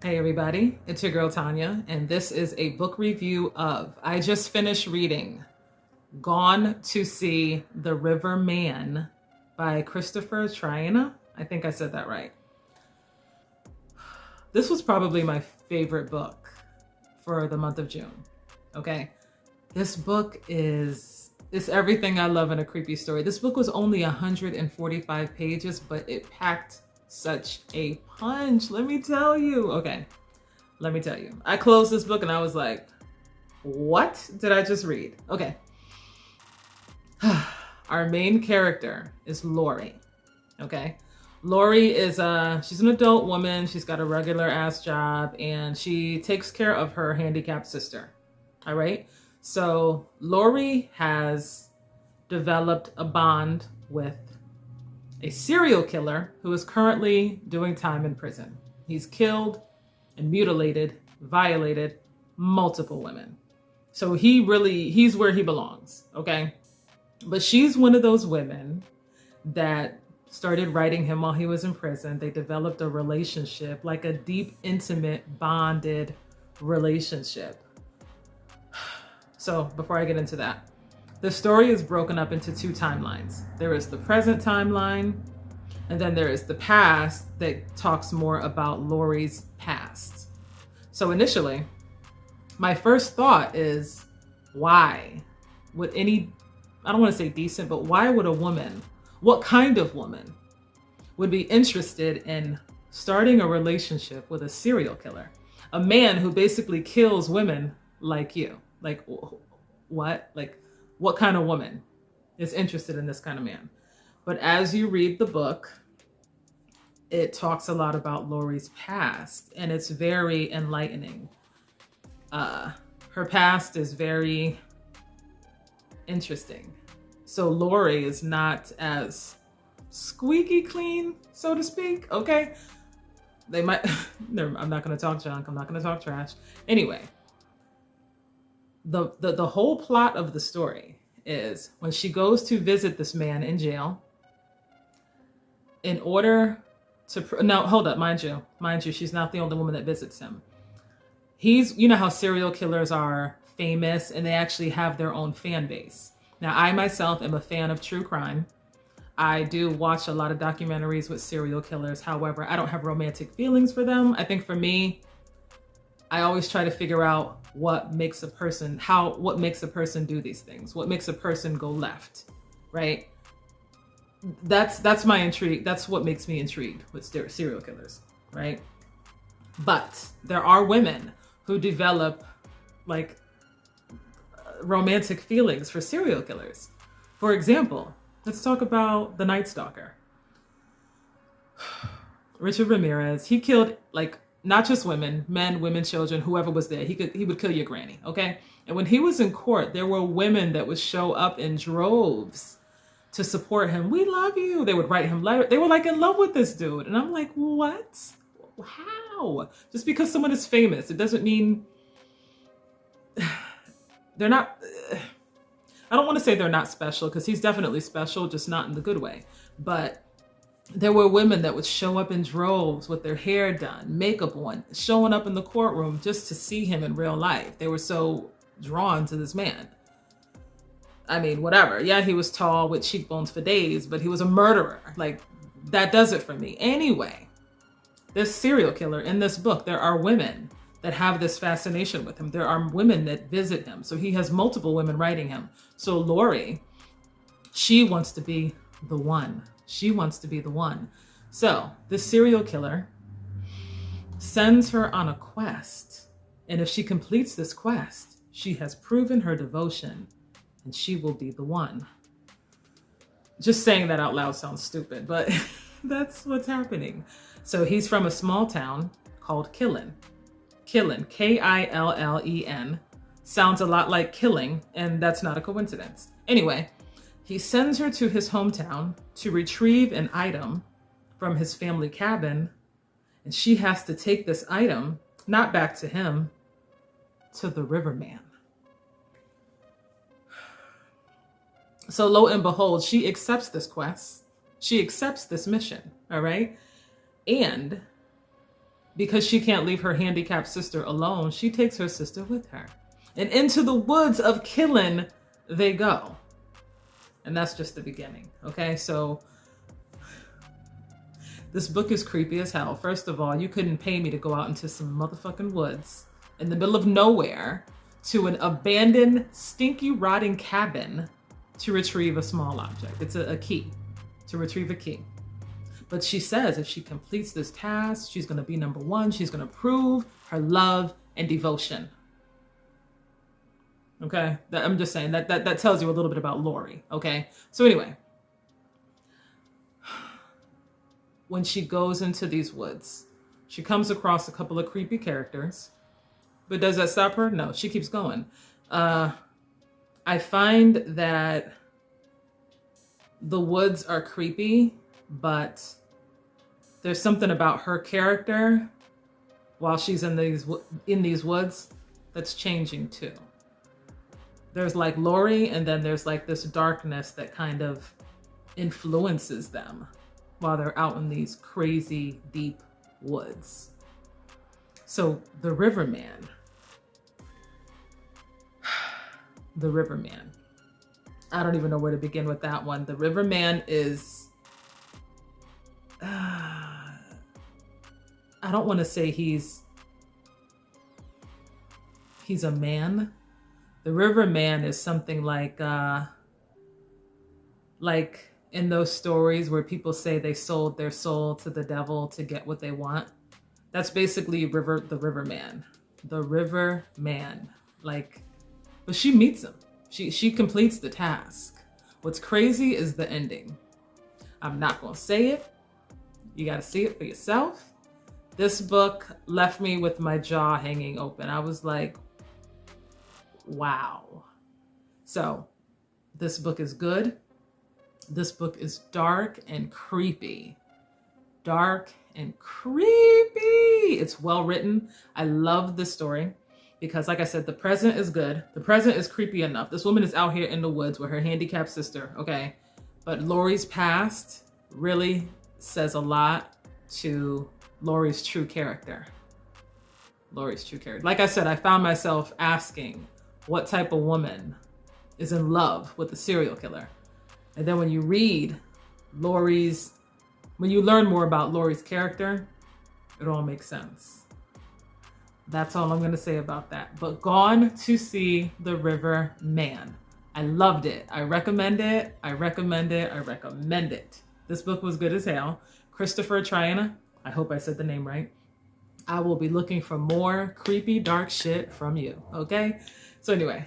Hey everybody, it's your girl Tanya, and this is a book review of, I just finished reading Gone to See the River Man by Christopher Triana. I think I said that right. This was probably my favorite book for the month of June, okay? This book it's everything I love in a creepy story. This book was only 145 pages, but it packed such a punch, let me tell you. Okay, let me tell you. I closed this book and I was like, what did I just read? Okay. Our main character is Laurie, okay? Laurie is she's an adult woman. She's got a regular ass job and she takes care of her handicapped sister, all right? So Laurie has developed a bond with a serial killer who is currently doing time in prison. He's killed and mutilated, violated multiple women. So he's where he belongs, okay? But she's one of those women that started writing him while he was in prison. They developed a relationship, like a deep, intimate, bonded relationship. So before I get into that, the story is broken up into two timelines. There is the present timeline, and then there is the past that talks more about Laurie's past. So initially, my first thought is, why would I don't want to say decent, but why would a woman, what kind of woman would be interested in starting a relationship with a serial killer? A man who basically kills women like you. Like, what? Like, what kind of woman is interested in this kind of man? But as you read the book, it talks a lot about Laurie's past, and it's very enlightening. Her past is very interesting. So Laurie is not as squeaky clean, so to speak, okay? They might, I'm not gonna talk junk, I'm not gonna talk trash. Anyway, the whole plot of the story is when she goes to visit this man in jail, in order to, now hold up, mind you, she's not the only woman that visits him. You know how serial killers are famous and they actually have their own fan base. Now, I myself am a fan of true crime. I do watch a lot of documentaries with serial killers. However, I don't have romantic feelings for them. I think for me, I always try to figure out what makes a person do these things, what makes a person go left, right? That's my intrigue. That's what makes me intrigued with serial killers, right? But there are women who develop like romantic feelings for serial killers. For example, let's talk about the Night Stalker. Richard Ramirez, he killed like not just women, men, women, children, whoever was there. He would kill your granny, okay? And when he was in court, there were women that would show up in droves to support him. We love you. They would write him letters. They were like in love with this dude. And I'm like, what? How? Just because someone is famous, it doesn't mean they're not, I don't want to say they're not special, because he's definitely special, just not in the good way. But there were women that would show up in droves with their hair done, makeup on, showing up in the courtroom just to see him in real life. They were so drawn to this man. I mean, whatever. Yeah, he was tall with cheekbones for days, but he was a murderer. Like, that does it for me. Anyway, this serial killer in this book, there are women that have this fascination with him. There are women that visit him. So he has multiple women writing him. So Laurie, she wants to be the one. She wants to be the one. So the serial killer sends her on a quest. And if she completes this quest, she has proven her devotion and she will be the one. Just saying that out loud sounds stupid, but that's what's happening. So he's from a small town called Killen. Killen, Killen, sounds a lot like killing, and that's not a coincidence. Anyway, he sends her to his hometown to retrieve an item from his family cabin, and she has to take this item, not back to him, to the Riverman. So lo and behold, she accepts this quest. She accepts this mission, all right? And because she can't leave her handicapped sister alone, she takes her sister with her. And into the woods of killing they go. And that's just the beginning, okay? So this book is creepy as hell. First of all, you couldn't pay me to go out into some motherfucking woods in the middle of nowhere to an abandoned, stinky, rotting cabin to retrieve a small object. It's a key, to retrieve a key. But she says if she completes this task, she's gonna be number one. She's gonna prove her love and devotion. Okay, I'm just saying that tells you a little bit about Laurie. Okay, so anyway, when she goes into these woods, she comes across a couple of creepy characters. But does that stop her? No, she keeps going. I find that the woods are creepy, but there's something about her character while she's in these woods that's changing too. There's like Laurie, and then there's like this darkness that kind of influences them while they're out in these crazy deep woods. So the Riverman. The Riverman. I don't even know where to begin with that one. The Riverman is, I don't want to say he's a man. The Riverman is something like in those stories where people say they sold their soul to the devil to get what they want. That's basically the Riverman. The Riverman. But she meets him. She completes the task. What's crazy is the ending. I'm not gonna say it. You gotta see it for yourself. This book left me with my jaw hanging open. I was like, wow. So this book is good. This book is dark and creepy. Dark and creepy. It's well written. I love this story because, like I said, the present is good. The present is creepy enough. This woman is out here in the woods with her handicapped sister, okay? But Laurie's past really says a lot to Laurie's true character. Laurie's true character. Like I said, I found myself asking what type of woman is in love with a serial killer. And then when you read when you learn more about Laurie's character, it all makes sense. That's all I'm going to say about that. But Gone to See the Riverman. I loved it. I recommend it. I recommend it. I recommend it. This book was good as hell. Christopher Triana. I hope I said the name right. I will be looking for more creepy, dark shit from you. Okay? So anyway,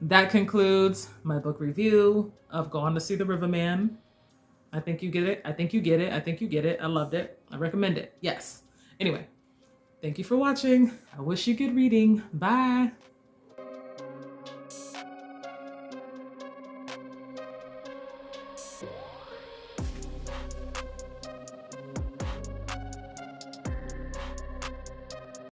that concludes my book review of Gone to See the Riverman. I think you get it. I think you get it. I think you get it. I loved it. I recommend it. Yes. Anyway, thank you for watching. I wish you good reading. Bye.